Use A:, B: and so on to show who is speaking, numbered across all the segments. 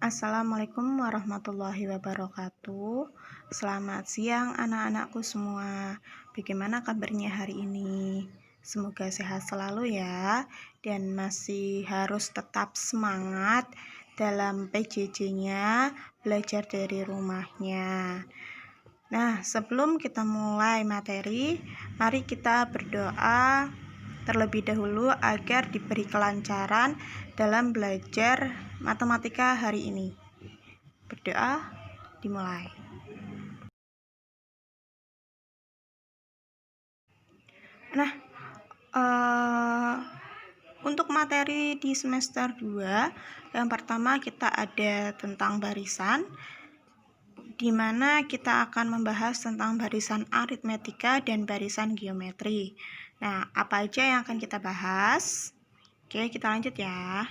A: Assalamualaikum warahmatullahi wabarakatuh. Selamat siang anak-anakku semua. Bagaimana kabarnya hari ini? Semoga sehat selalu ya, dan masih harus tetap semangat dalam PJJ-nya, belajar dari rumahnya. Nah, sebelum kita mulai materi, mari kita berdoa terlebih dahulu agar diberi kelancaran dalam belajar matematika hari ini. Berdoa, dimulai. Nah, untuk materi di semester 2, yang pertama kita ada tentang barisan, di mana kita akan membahas tentang barisan aritmetika dan barisan geometri. Nah, apa aja yang akan kita bahas? Oke, kita lanjut ya.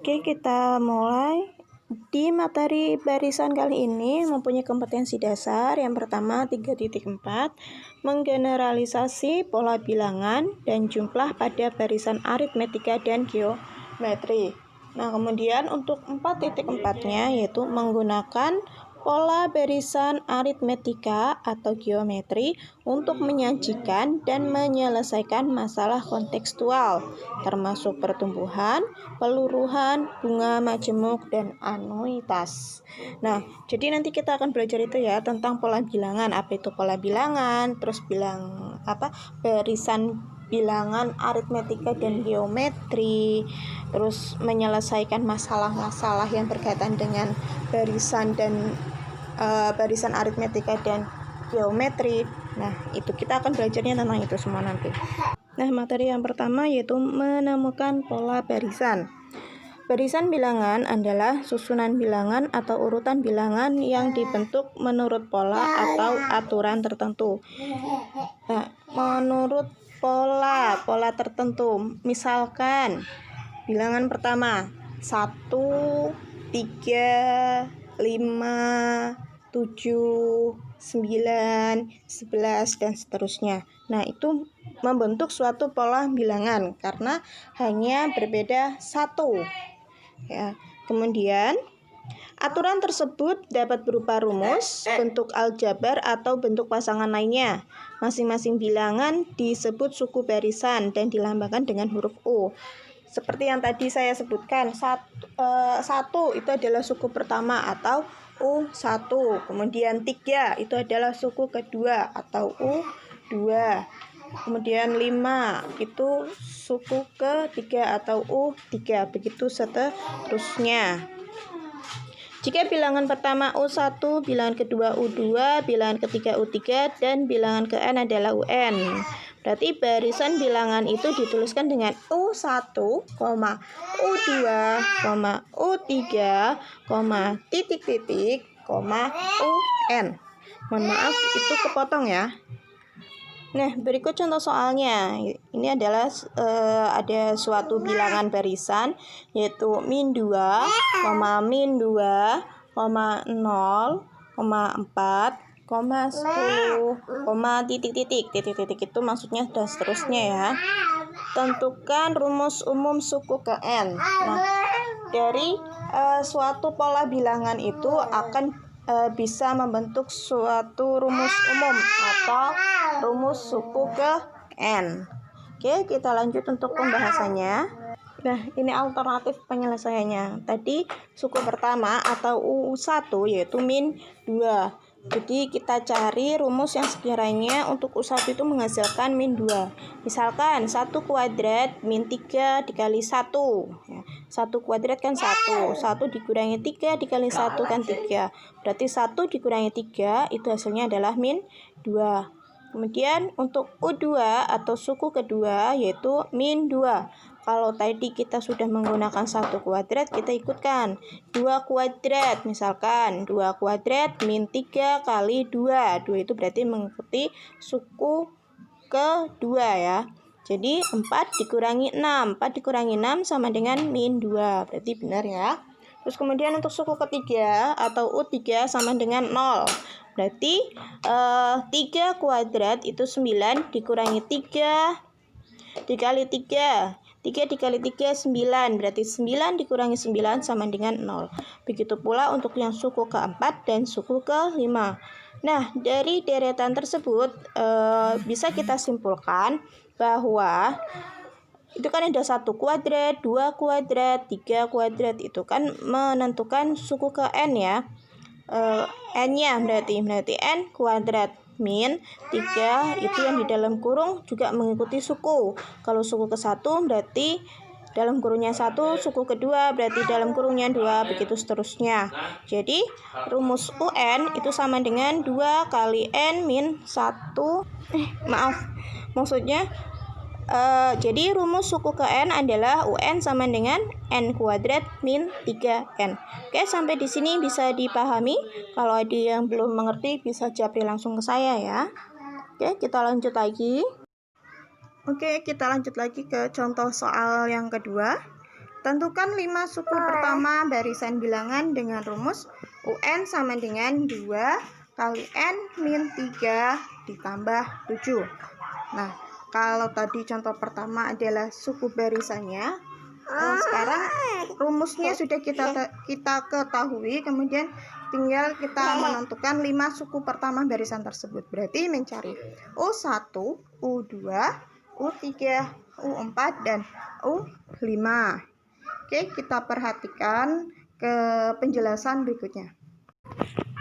A: Oke, kita mulai. Di materi barisan kali ini mempunyai kompetensi dasar. Yang pertama 3.4, menggeneralisasi pola bilangan dan jumlah pada barisan aritmetika dan geometri. Nah, kemudian untuk 4.4-nya yaitu menggunakan pola barisan aritmetika atau geometri untuk menyajikan dan menyelesaikan masalah kontekstual, termasuk pertumbuhan, peluruhan, bunga majemuk, dan anuitas. Nah, jadi nanti kita akan belajar itu ya tentang pola bilangan. Apa itu pola bilangan? Terus barisan bilangan aritmetika dan geometri, terus menyelesaikan masalah-masalah yang berkaitan dengan barisan aritmetika dan geometri. Nah, itu kita akan belajarnya tentang itu semua nanti. Nah, materi yang pertama yaitu menemukan pola barisan. Barisan bilangan adalah susunan bilangan atau urutan bilangan yang dibentuk menurut pola atau aturan tertentu. Nah, menurut pola tertentu, misalkan bilangan pertama 1, 3, 5, 7, 9, 11, dan seterusnya. Nah, itu membentuk suatu pola bilangan karena hanya berbeda satu. Ya. Kemudian aturan tersebut dapat berupa rumus, bentuk aljabar, atau bentuk pasangan lainnya. Masing-masing bilangan disebut suku barisan dan dilambangkan dengan huruf U. Seperti yang tadi saya sebutkan, satu itu adalah suku pertama atau U1. Kemudian 3 itu adalah suku kedua atau U2. Kemudian 5 itu suku ketiga atau U3. Begitu seterusnya. Jika bilangan pertama U1, bilangan kedua U2, bilangan ketiga U3, dan bilangan ke-n adalah UN. Berarti barisan bilangan itu dituliskan dengan U1, U2, U3, titik-titik, UN. Mohon maaf, itu kepotong ya. Nah, berikut contoh soalnya. Ini adalah ada suatu bilangan barisan yaitu min 2, min 2, 0, 4, 10, titik-titik. Titik-titik itu maksudnya dan seterusnya ya. Tentukan rumus umum suku ke-n. Nah, dari suatu pola bilangan itu akan bisa membentuk suatu rumus umum atau rumus suku ke-n. Oke, kita lanjut untuk pembahasannya. Nah, ini alternatif penyelesaiannya. Tadi suku pertama atau U1 yaitu min 2. Jadi kita cari rumus yang sekiranya untuk U1 itu menghasilkan min 2. Misalkan 1 kuadrat min 3 dikali 1. Ya, 1 kuadrat kan 1. 1 dikurangi 3 dikali 1 kan 3. Berarti 1 dikurangi 3 itu hasilnya adalah min 2. Kemudian untuk U2 atau suku kedua yaitu min 2. Kalau tadi kita sudah menggunakan 1 kuadrat, kita ikutkan 2 kuadrat. Misalkan 2 kuadrat min 3 kali 2. 2 itu berarti mengikuti suku kedua ya. Jadi 4 dikurangi 6. 4 dikurangi 6 sama dengan min 2. Berarti benar ya. Terus kemudian untuk suku ketiga atau U3 sama dengan 0. Berarti 3 kuadrat itu 9 dikurangi 3 dikali 3. 3 dikali 3, 9. Berarti 9 dikurangi 9 sama dengan 0. Begitu pula untuk yang suku keempat dan suku kelima. Nah, dari deretan tersebut bisa kita simpulkan bahwa itu kan ada 1 kuadrat, 2 kuadrat, 3 kuadrat. Itu kan menentukan suku ke N ya. N-nya berarti N kuadrat min 3 itu yang di dalam kurung juga mengikuti suku. Kalau suku ke-1 berarti dalam kurungnya 1, suku kedua berarti dalam kurungnya 2, begitu seterusnya. Jadi rumus UN itu sama dengan 2 kali N min 1. Jadi rumus suku ke N adalah UN sama dengan N kuadrat min 3N. Oke, sampai di sini bisa dipahami. Kalau ada yang belum mengerti bisa japri langsung ke saya ya. Oke, kita lanjut lagi. Oke, kita lanjut lagi ke contoh soal yang kedua. Tentukan 5 suku pertama barisan bilangan dengan rumus UN sama dengan 2 kali N min 3 ditambah 7. Nah, kalau tadi contoh pertama adalah suku barisannya, sekarang rumusnya sudah kita ketahui, kemudian tinggal kita menentukan 5 suku pertama barisan tersebut. Berarti mencari U1, U2, U3, U4, dan U5. Oke, kita perhatikan ke penjelasan berikutnya.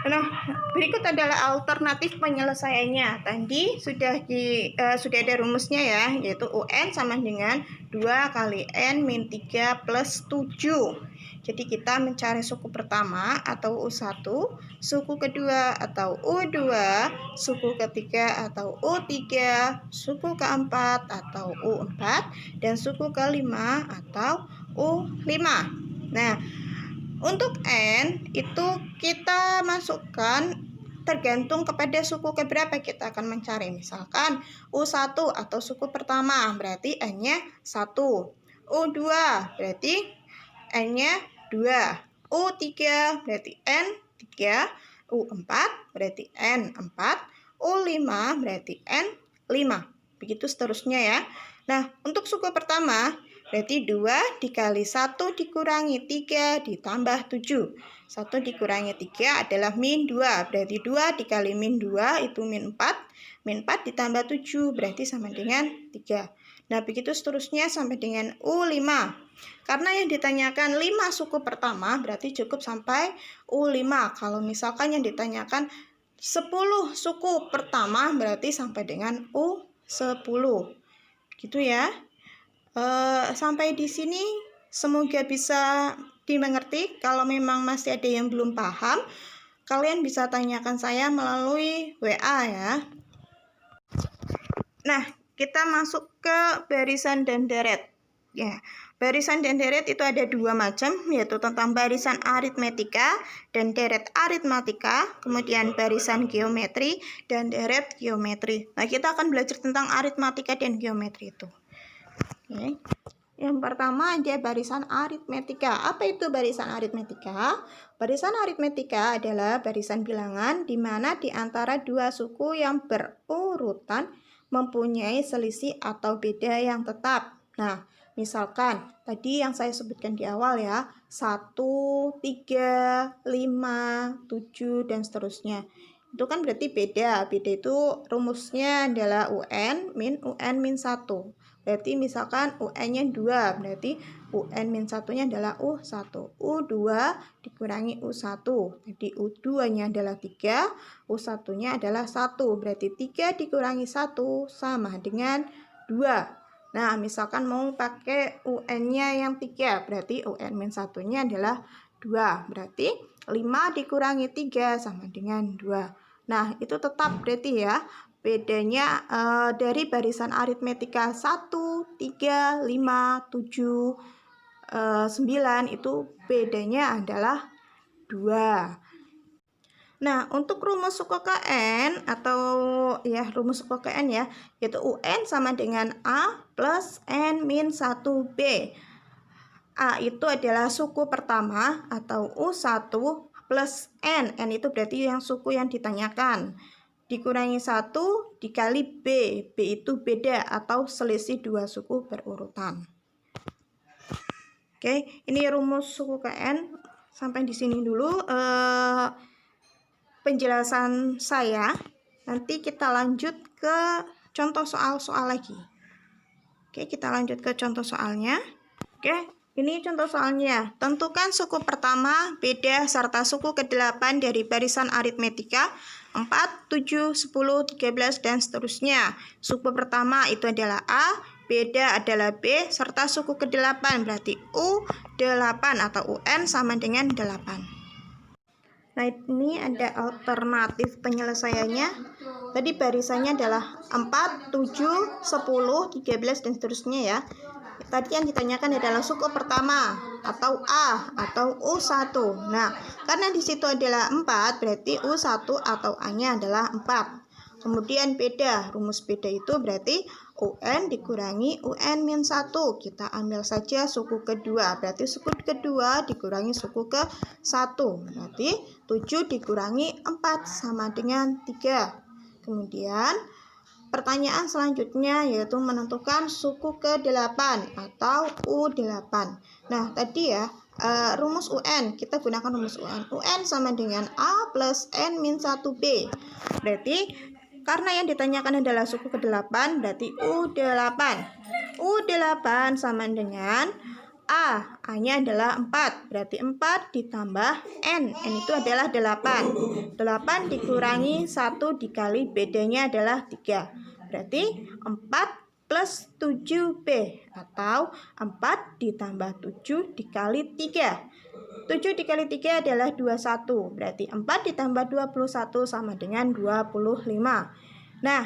A: Nah, berikut adalah alternatif penyelesaiannya. Tadi sudah ada rumusnya ya, yaitu UN sama dengan 2 kali N min 3 plus 7. Jadi kita mencari suku pertama atau U1, suku kedua atau U2, suku ketiga atau U3, suku keempat atau U4, dan suku kelima atau U5. Nah, untuk N itu kita masukkan tergantung kepada suku keberapa kita akan mencari. Misalkan U1 atau suku pertama berarti N-nya 1. U2 berarti N-nya 2. U3 berarti N 3. U4 berarti N 4. U5 berarti N 5. Begitu seterusnya ya. Nah, untuk suku pertama berarti 2 dikali 1 dikurangi 3 ditambah 7. 1 dikurangi 3 adalah min 2. Berarti 2 dikali min 2 itu min 4. Min 4 ditambah 7 berarti sama dengan 3. Nah, begitu seterusnya sampai dengan U5. Karena yang ditanyakan 5 suku pertama berarti cukup sampai U5. Kalau misalkan yang ditanyakan 10 suku pertama berarti sampai dengan U10. Gitu ya. Sampai di sini semoga bisa dimengerti. Kalau memang masih ada yang belum paham, kalian bisa tanyakan saya melalui WA ya. Nah, kita masuk ke barisan dan deret. Ya, barisan dan deret itu ada 2 macam, yaitu tentang barisan aritmetika dan deret aritmatika, kemudian barisan geometri dan deret geometri. Nah, kita akan belajar tentang aritmatika dan geometri itu. Oke. Yang pertama ada barisan aritmetika. Apa itu barisan aritmetika? Barisan aritmetika adalah barisan bilangan di mana di antara 2 suku yang berurutan mempunyai selisih atau beda yang tetap. Nah, misalkan tadi yang saya sebutkan di awal ya, 1, 3, 5, 7, dan seterusnya. Itu kan berarti beda. Beda itu rumusnya adalah UN min 1. Berarti misalkan UN-nya 2, berarti UN min 1-nya adalah U1. U2 dikurangi U1. Jadi U2-nya adalah 3, U1-nya adalah 1. Berarti 3 dikurangi 1 sama dengan 2. Nah, misalkan mau pakai UN-nya yang 3, berarti UN min 1-nya adalah 2. Berarti 5 dikurangi 3 sama dengan 2. Nah, itu tetap berarti ya. Bedanya dari barisan aritmetika 1, 3, 5, 7, 9 itu bedanya adalah 2. Nah, untuk rumus suku ke N atau ya rumus suku ke N ya, yaitu UN sama dengan A plus N min 1B. A itu adalah suku pertama atau U1 plus N. N itu berarti yang suku yang ditanyakan. Dikurangi 1 dikali B. B itu beda atau selisih 2 suku berurutan. Oke, ini rumus suku ke N. Sampai di sini dulu penjelasan saya. Nanti kita lanjut ke contoh soal-soal lagi. Oke, kita lanjut ke contoh soalnya. Oke, ini contoh soalnya. Tentukan suku pertama, beda, serta suku ke-8 dari barisan aritmetika 4, 7, 10, 13, dan seterusnya. Suku pertama itu adalah A, beda adalah B, serta suku ke-8 berarti U8 atau UN sama dengan 8. Nah, ini ada alternatif penyelesaiannya. Tadi barisannya adalah 4, 7, 10, 13, dan seterusnya ya. Tadi yang ditanyakan adalah suku pertama atau A atau U1. Nah, karena di situ adalah 4, berarti U1 atau A-nya adalah 4. Kemudian beda, rumus beda itu berarti UN dikurangi UN-1. Kita ambil saja suku kedua, berarti suku kedua dikurangi suku ke-1. Berarti 7 dikurangi 4 sama dengan 3. Kemudian pertanyaan selanjutnya yaitu menentukan suku ke-8 atau U8. Nah, tadi ya rumus UN, kita gunakan rumus UN. UN sama dengan A plus N-1B. Berarti karena yang ditanyakan adalah suku ke-8, berarti U8. U8 sama dengan A-nya adalah 4, berarti 4 ditambah N itu adalah 8. 8 dikurangi 1 dikali bedanya adalah 3, berarti 4 plus 7B atau 4 ditambah 7 dikali 3. 7 dikali 3 adalah 21, berarti 4 ditambah 21 sama dengan 25. Nah,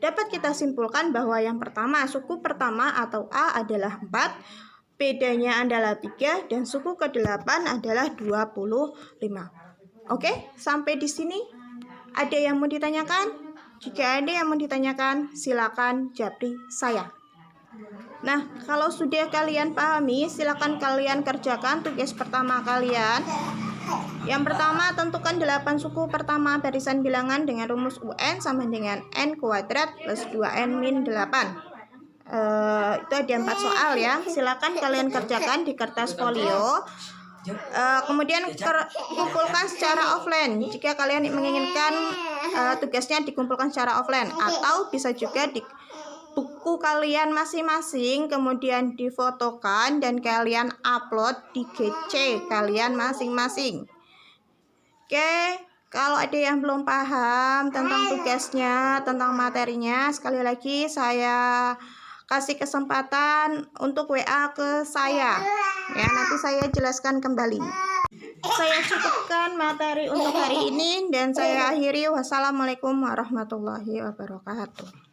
A: dapat kita simpulkan bahwa yang pertama, suku pertama atau A adalah 4, bedanya adalah 3, dan suku ke-8 adalah 25. Oke, sampai di sini ada yang mau ditanyakan? Jika ada yang mau ditanyakan, silakan japri saya. Nah, kalau sudah kalian pahami, silakan kalian kerjakan tugas pertama kalian. Yang pertama, tentukan 8 suku pertama barisan bilangan dengan rumus UN sama dengan N kuadrat plus 2N min 8. Itu ada 4 soal ya. Silakan kalian kerjakan di kertas folio. Kemudian kumpulkan secara offline jika kalian menginginkan tugasnya dikumpulkan secara offline, atau bisa juga di buku kalian masing-masing kemudian difotokan dan kalian upload di GC kalian masing-masing. Oke, kalau ada yang belum paham tentang tugasnya, tentang materinya, sekali lagi saya kasih kesempatan untuk WA ke saya ya, nanti saya jelaskan kembali. Saya cukupkan materi untuk hari ini dan saya akhiri. Wassalamualaikum warahmatullahi wabarakatuh.